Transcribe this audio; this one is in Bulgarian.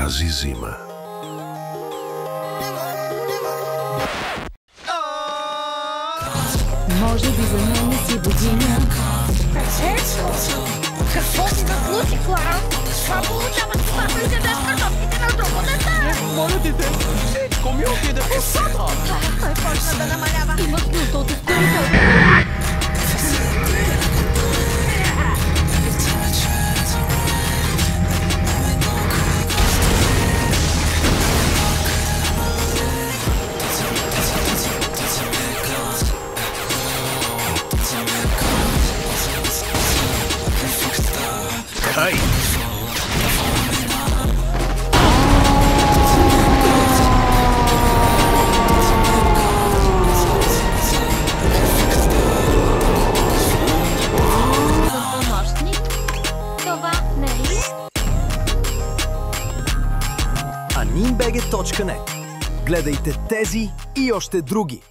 тази зима. Може би за мен не си година. Какво си заглути, Клара? Това получават смахали да дадеш картофките на друго дете! Моля ти те, всичко ми отиде в устата! Той почна да намалява. Имах нужда от ускорител. Ай! Помощник? Това не е ли? animbg.net. Гледайте тези и още други.